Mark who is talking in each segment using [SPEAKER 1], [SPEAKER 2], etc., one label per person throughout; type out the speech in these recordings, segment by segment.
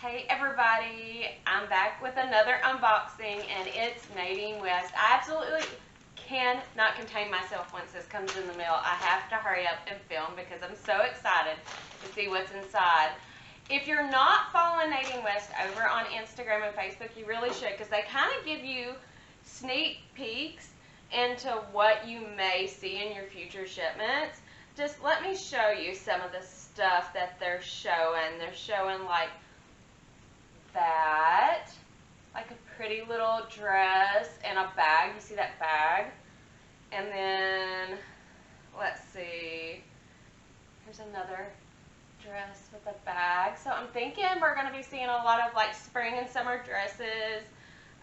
[SPEAKER 1] Hey everybody, I'm back with another unboxing and it's Nadine West. I absolutely cannot contain myself once this comes in the mail. I have to hurry up and film because I'm so excited to see what's inside. If you're not following Nadine West over on Instagram and Facebook, you really should, because they kind of give you sneak peeks into what you may see in your future shipments. Just let me show you some of the stuff that they're showing. They're showing like that, like a pretty little dress and a bag. You see that bag? And then, let's see, here's another dress with a bag. So I'm thinking we're going to be seeing a lot of like spring and summer dresses.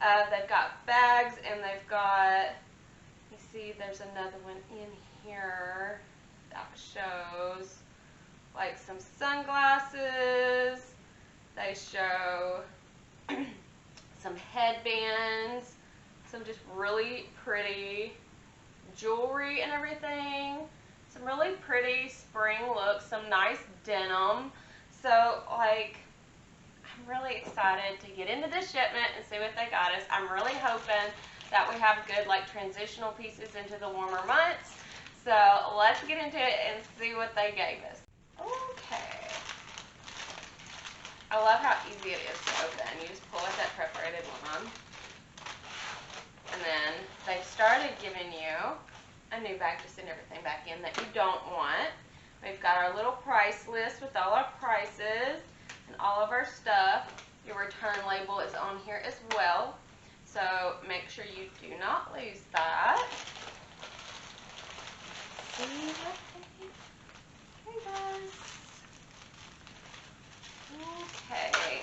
[SPEAKER 1] They've got bags and they've got, you see there's another one in here that shows like some sunglasses. They show some headbands, some just really pretty jewelry and everything, some really pretty spring looks, some nice denim. So like, I'm really excited to get into this shipment and see what they got us. I'm really hoping that we have good like transitional pieces into the warmer months. So let's get into it and see what they gave us. Okay. I love how easy it is to open. You just pull out that perforated one. And then they started giving you a new bag to send everything back in that you don't want. We've got our little price list with all our prices and all of our stuff. Your return label is on here as well. So make sure you do not lose that. See what they gave us. Okay.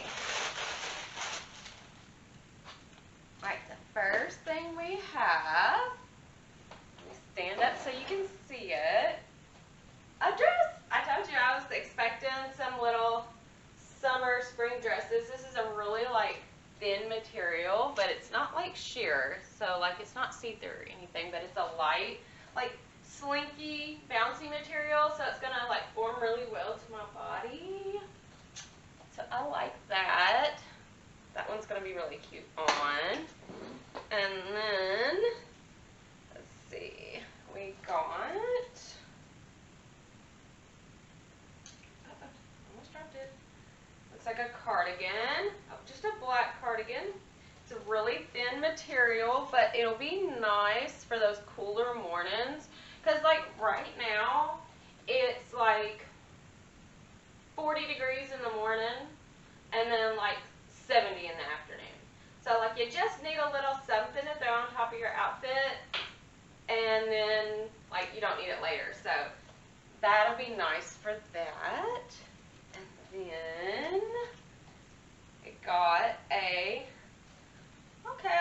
[SPEAKER 1] Right, the first thing we have, let me stand up so you can see it. A dress. I told you I was expecting some little summer spring dresses. This is a really like thin material, but it's not like sheer. So like it's not see-through or anything, but it's a light, like slinky, bouncy material. So it's gonna like form really well to my body. So I like that. That one's going to be really cute on. And then, let's see, we got, almost dropped it. Looks like a cardigan. Oh, just a black cardigan. It's a really thin material, but it'll be nice for those cooler mornings. Because like right now, it's like 40 degrees in the morning and then like 70 in the afternoon. So like you just need a little something to throw on top of your outfit, and then like you don't need it later. So that'll be nice for that. And then we got a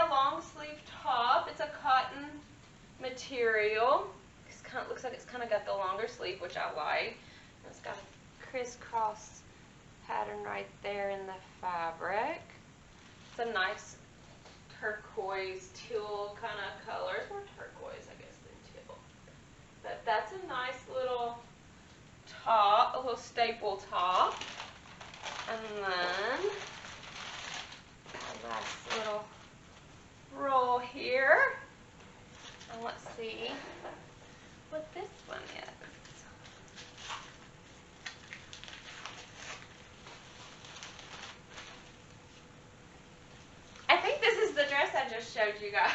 [SPEAKER 1] long sleeve top. It's a cotton material. It looks like it's kind of got the longer sleeve, which I like. It's got a crisscross pattern right there in the fabric. It's a nice turquoise teal kind of color. It's more turquoise, I guess, than teal. But that's a nice little top, a little staple top. And then a last little roll here. And let's see what this one is. I think this is the dress I just showed you guys.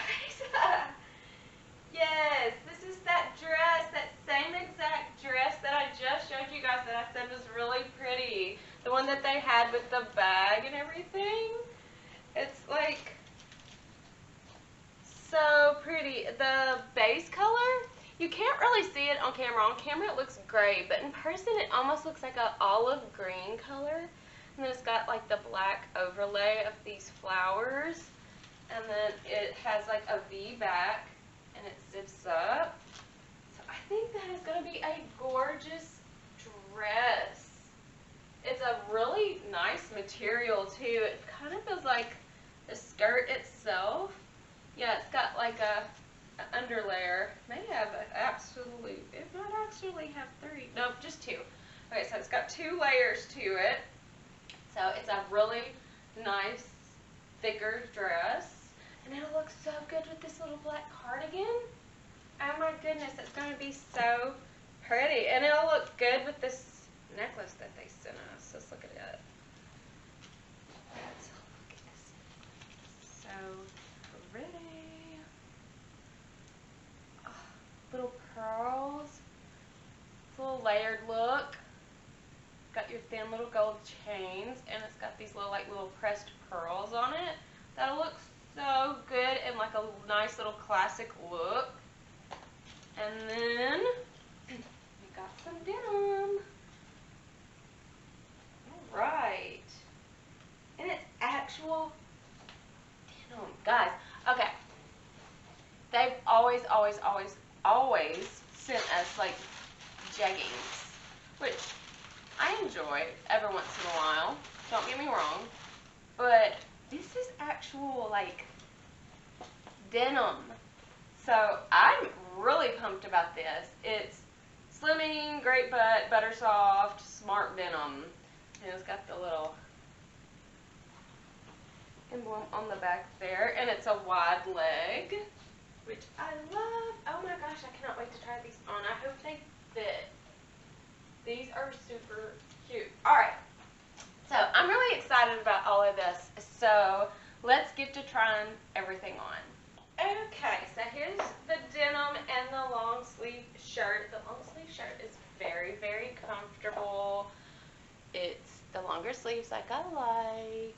[SPEAKER 1] Yes, this is that dress, that same exact dress that I just showed you guys that I said was really pretty. The one that they had with the bag and everything. It's like so pretty. The base color, you can't really see it on camera. On camera it looks gray, but in person it almost looks like an olive green color. And then it's got like the black overlay of these flowers. And then it has like a V back and it zips up. So I think that is going to be a gorgeous dress. It's a really nice material too. It kind of feels like the skirt itself. Yeah, it's got like a underlayer. May have absolute, it might actually have three. Nope, just two. Okay, so it's got two layers to it. So it's a really nice, thicker dress. And it'll look so good with this little black cardigan. Oh my goodness, it's going to be so pretty. And it'll look good with this necklace that they sent us. Let's look at it. Let's look at this. So pretty. Oh, little pearls. It's a little layered look. Got your thin little gold chains, and it's got these little pressed pearls on it. That'll look so good and like a nice little classic look. And then we got some denim. Alright. And it's actual denim. Guys, okay. They've always sent us like jeggings, which I enjoy every once in a while. Don't get me wrong. But this is actual like denim. So I'm really pumped about this. It's slimming, great butt, butter soft, smart denim. And it's got the little emblem on the back there. And it's a wide leg, which I love. Oh my gosh, I cannot wait to try these on. I hope they fit. These are super cute. Alright, so I'm really excited about all of this. So let's get to trying everything on. Okay, so here's the denim and the long sleeve shirt. The long sleeve shirt is very, very comfortable. It's the longer sleeves like I like.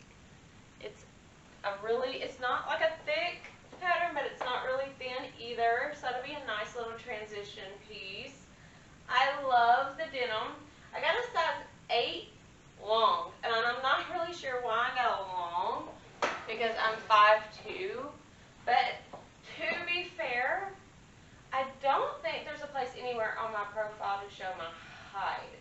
[SPEAKER 1] It's not like a thick pattern, but it's not really thin either. So it'll be a nice little transition piece. I love the denim. I got a size 8 long, and I'm not really sure why I got a long, because I'm 5'2", but to be fair, I don't think there's a place anywhere on my profile to show my height,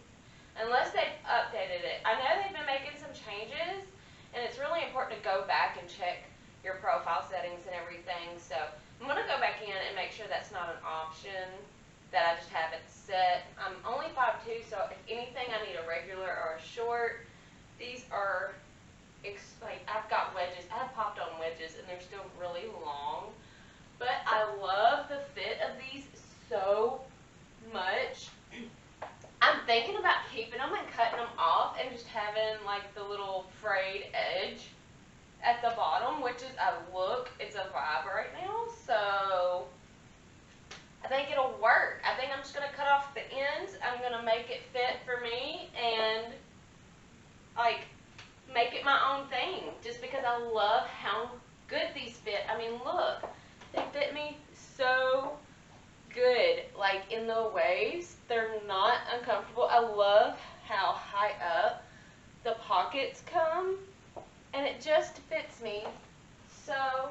[SPEAKER 1] unless they've updated it. I know they've been making some changes, and it's really important to go back and check your profile settings and everything, so I'm going to go back in and make sure that's not an option, that I just have it set. I'm only 5'2", so if anything I need a regular or a short. These are, like, I've got wedges. I've popped on wedges and they're still really long. But I love the fit of these so much. I'm thinking about keeping them and cutting them off and just having like the little frayed edge at the bottom, which is a look. It's a vibe right now. So I think it'll work. I think I'm just going to cut off the ends. I'm going to make it fit for me and like make it my own thing, just because I love how good these fit. I mean, look, they fit me so good. Like in the waist, they're not uncomfortable. I love how high up the pockets come, and it just fits me so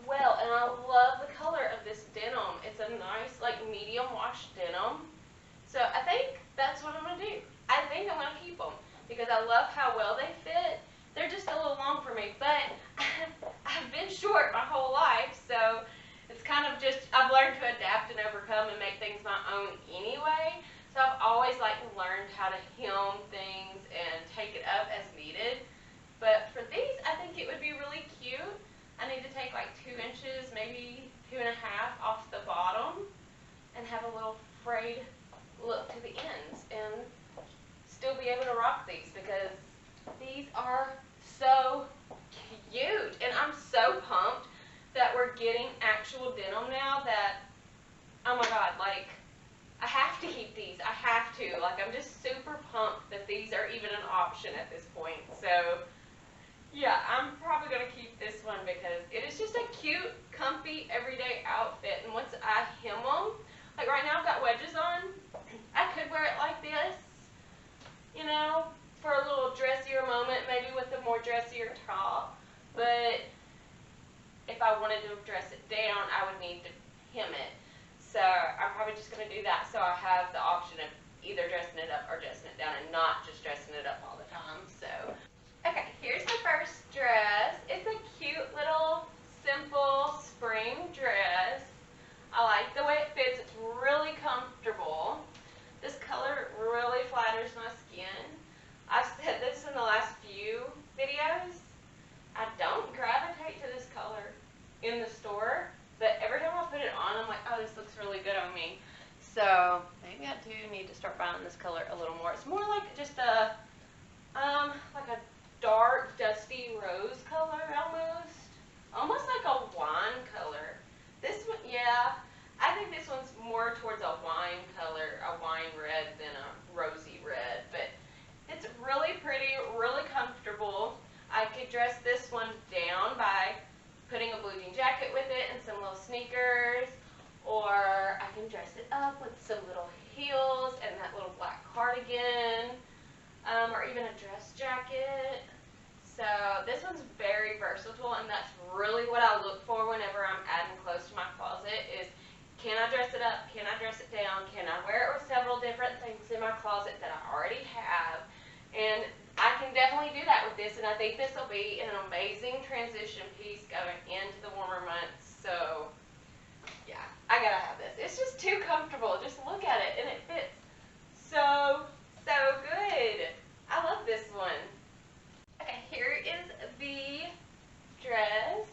[SPEAKER 1] well. And I love the color of this denim. It's a nice like medium wash denim. So I think that's what I'm going to do. I think I'm going to keep them because I love how well they fit. They're just a little long for me, but I've been short my whole life, so it's kind of just, I've learned to adapt and overcome and make things my own anyway. So I've always like learned how to hem things and take it up as needed. But for these, I think it would be really cute. I need to take like 2 inches, maybe 2.5 off the bottom and have a little frayed look to the ends and still be able to rock these, because these are so cute. And I'm so pumped that we're getting actual denim now that, oh my god, like, I have to keep these. I have to. Like, I'm just super pumped that these are even an option at this point. So, yeah, I'm probably going to keep this one because it is just a cute, comfy, everyday outfit. And once I hem them, like right now I've got wedges on. I could wear it like this, you know, for a little dressier moment, maybe with a more dressier top. But if I wanted to dress it down, I would need to hem it. So I'm probably just going to do that, so I have the option of either dressing it up or dressing it down and not just dressing it up all the time. So, okay, here's the first dress. It's a cute little simple spring dress. I like the way it fits. It's really comfortable. This color really flatters my skin. I've said this in the last few in the store, but every time I put it on, I'm like, oh, this looks really good on me. So maybe I do need to start buying this color a little more. It's more like just a, like a dark, dusty rose color almost. Almost like a wine color. This one, yeah, I think this one's more towards a wine color, a wine red than a rosy red, but it's really pretty, really comfortable. I could dress this one down by putting a blue jean jacket with it and some little sneakers, or I can dress it up with some little heels and that little black cardigan, or even a dress jacket. So this one's very versatile, and that's really what I look for whenever I'm adding clothes to my closet is, can I dress it up? Can I dress it down? Can I wear it with several different things in my closet that I already have? And I can definitely do that with this, and I think this will be an amazing transition piece going into the warmer months. So yeah, I gotta have this. It's just too comfortable. Just look at it, and it fits so good. I love this one. Okay, here is the dress.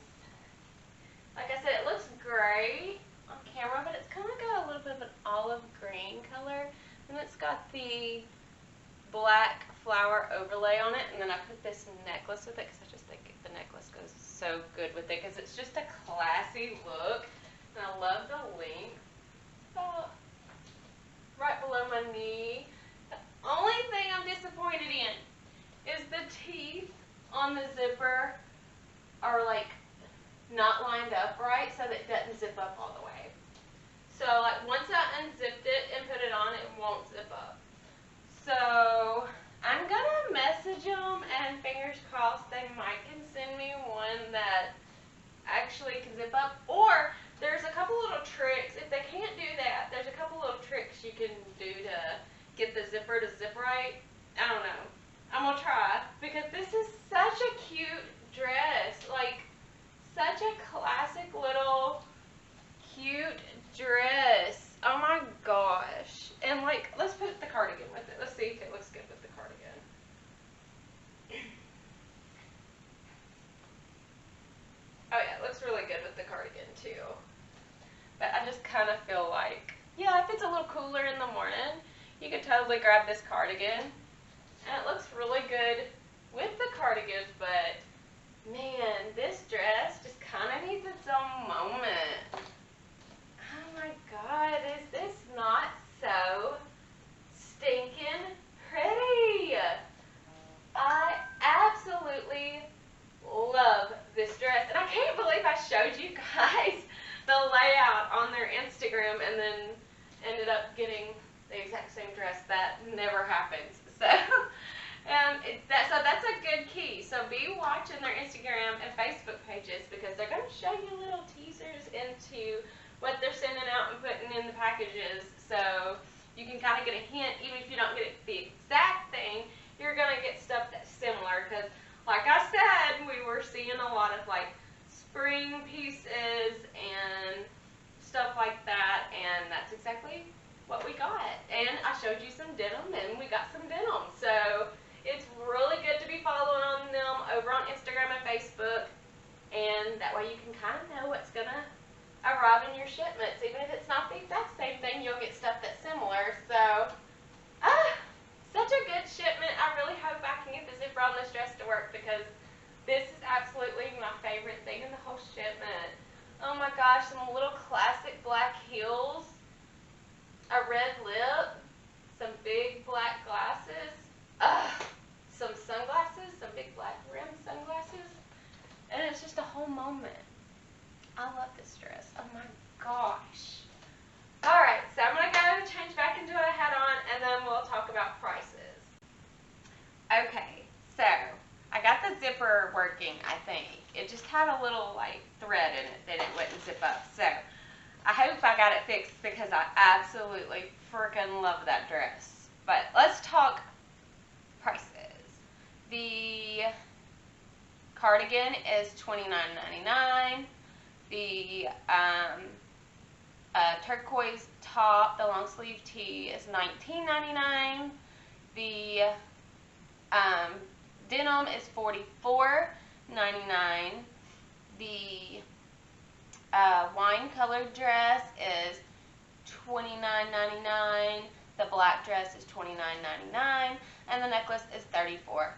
[SPEAKER 1] Like I said, it looks gray on camera, but it's kind of got a little bit of an olive green color, and it's got the black flower overlay on it, and then I put this necklace with it because I just think the necklace goes so good with it because it's just a classy look, and I love the length. About right below my knee. The only thing I'm disappointed in is the teeth on the zipper are like not lined up right, so that it doesn't zip up all the way. So like once I unzipped it and put it on, it won't zip up. So I'm gonna message them, and fingers crossed they might can send me one that actually can zip up. Or there's a couple little tricks. If they can't do that, there's a couple little tricks you can do to get the zipper to zip right. I don't know. I'm gonna try, because this is such a cute dress. Like, such a classic little cute dress. Oh my gosh. And like, let's put the cardigan with it. Let's see if it looks good with the cardigan. Oh yeah, it looks really good with the cardigan too. But I just kind of feel like, yeah, if it's a little cooler in the morning, you could totally grab this cardigan. And it looks really good with the cardigan, but man, this dress just kind of needs its own moment. Oh my God, is this not so stinking pretty? I absolutely love this dress, and I can't believe I showed you guys the layout on their Instagram and then ended up getting the exact same dress. That never happens. So that's a good key. So be watching their Instagram and Facebook pages, because they're going to show you little teasers into what they're sending out and putting in the packages. So you can kind of get a hint, even if you don't get the exact thing, you're going to get stuff that's similar. Because like I said, we were seeing a lot of like spring pieces and stuff like that, and that's exactly what we got. And I showed you some denim, and we got some denim. So it's really good to be following on them over on Instagram and Facebook, and that way you can kind of know what's gonna arrive in your shipments. Even if it's not the exact same thing, you'll get stuff that's similar. So such a good shipment. I really hope I can get the zipper on this dress to work, because this is absolutely my favorite thing in the whole shipment. Oh my gosh, some little classic black heels, a red lip, some big black glasses, some sunglasses, some big black rim sunglasses, and it's just a whole moment. I love this dress. Oh my gosh. Alright, so I'm going to go change back into what I had on, and then we'll talk about prices. Okay, so I got the zipper working, I think. It just had a little like thread in it that it wouldn't zip up. So I hope I got it fixed, because I absolutely freaking love that dress. But let's talk prices. The cardigan is $29.99. The turquoise top, the long sleeve tee, is $19.99. The denim is $44.99. The wine colored dress is $29.99. The black dress is $29.99, and the necklace is $34.99.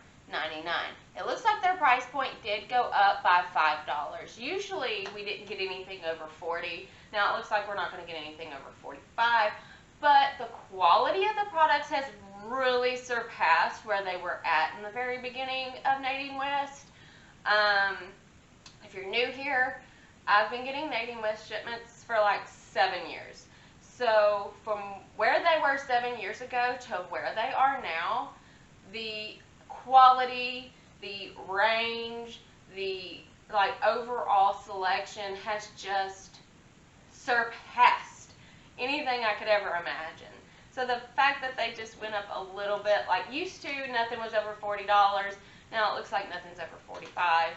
[SPEAKER 1] It looks like their price point did go up by $5. Usually we didn't get anything over $40. Now it looks like we're not going to get anything over $45, but the quality of the products has really surpassed where they were at in the very beginning of Nadine West. If you're new here, I've been getting Nadine West shipments for like 7 years. So from where they were 7 years ago to where they are now, the quality, the range, the like overall selection has just surpassed anything I could ever imagine. So the fact that they just went up a little bit, like used to, nothing was over $40. Now it looks like nothing's over $45.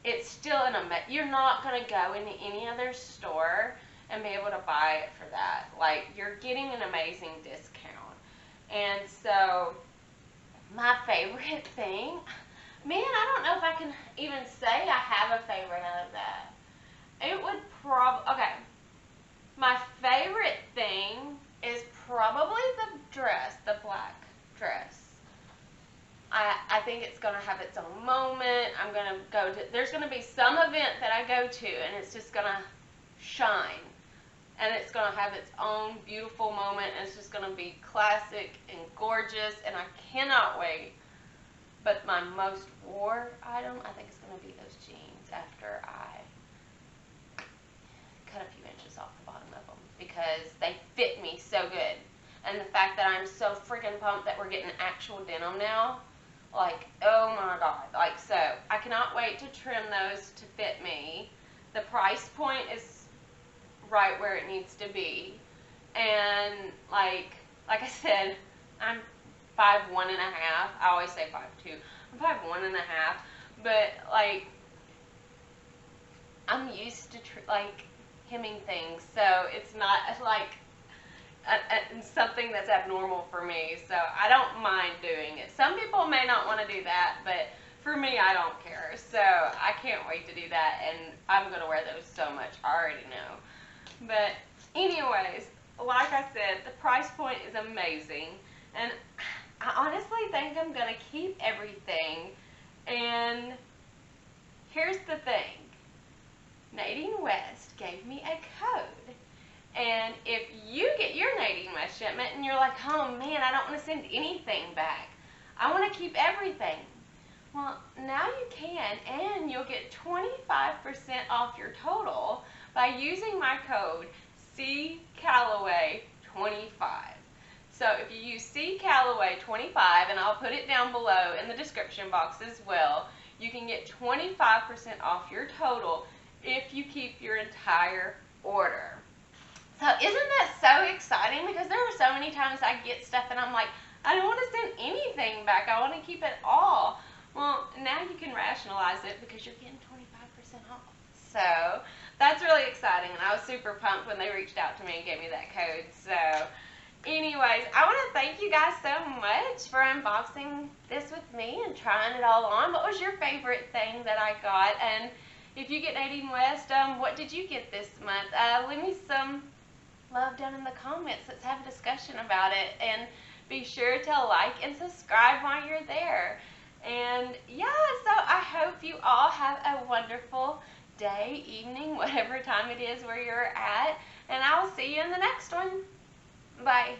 [SPEAKER 1] It's still you're not going to go into any other store and be able to buy it for that. Like, you're getting an amazing discount. And so, my favorite thing, man, I don't know if I can even say I have a favorite out of that. It would okay, my favorite thing is probably the dress, the black dress. I think it's going to have its own moment. I'm going to go to, there's going to be some event that I go to, and it's just going to shine. And it's going to have its own beautiful moment, and it's just going to be classic and gorgeous, and I cannot wait. But my most wore item, I think, is going to be those jeans after I cut a few inches off the bottom of them, because they fit me so good. And the fact that I'm so freaking pumped that we're getting actual denim now, like, oh my God. Like, so I cannot wait to trim those to fit me. The price point is right where it needs to be. And like I said, I'm 5'1.5". I always say 5'2". I'm 5'1.5", but like, I'm used to like hemming things, so it's not like something that's abnormal for me, so I don't mind doing it. Some people may not want to do that, but for me, I don't care. So I can't wait to do that, and I'm going to wear those so much. I already know. But anyways, like I said, the price point is amazing, and I honestly think I'm going to keep everything. And here's the thing. Nadine West gave me a code. And if you get your Nadine West shipment and you're like, oh man, I don't want to send anything back, I want to keep everything. Well, now you can, and you'll get 25% off your total by using my code CCalloway25. So if you use CCalloway25, and I'll put it down below in the description box as well, you can get 25% off your total if you keep your entire order. So isn't that so exciting? Because there are so many times I get stuff and I'm like, I don't want to send anything back. I want to keep it all. Well, now you can rationalize it because you're getting 25% off. So that's really exciting, and I was super pumped when they reached out to me and gave me that code. So anyways, I want to thank you guys so much for unboxing this with me and trying it all on. What was your favorite thing that I got? And if you get Nadine West, what did you get this month? Leave me some love down in the comments. Let's have a discussion about it, and be sure to like and subscribe while you're there. And yeah, so I hope you all have a wonderful day, evening, whatever time it is where you're at, and I'll see you in the next one. Bye.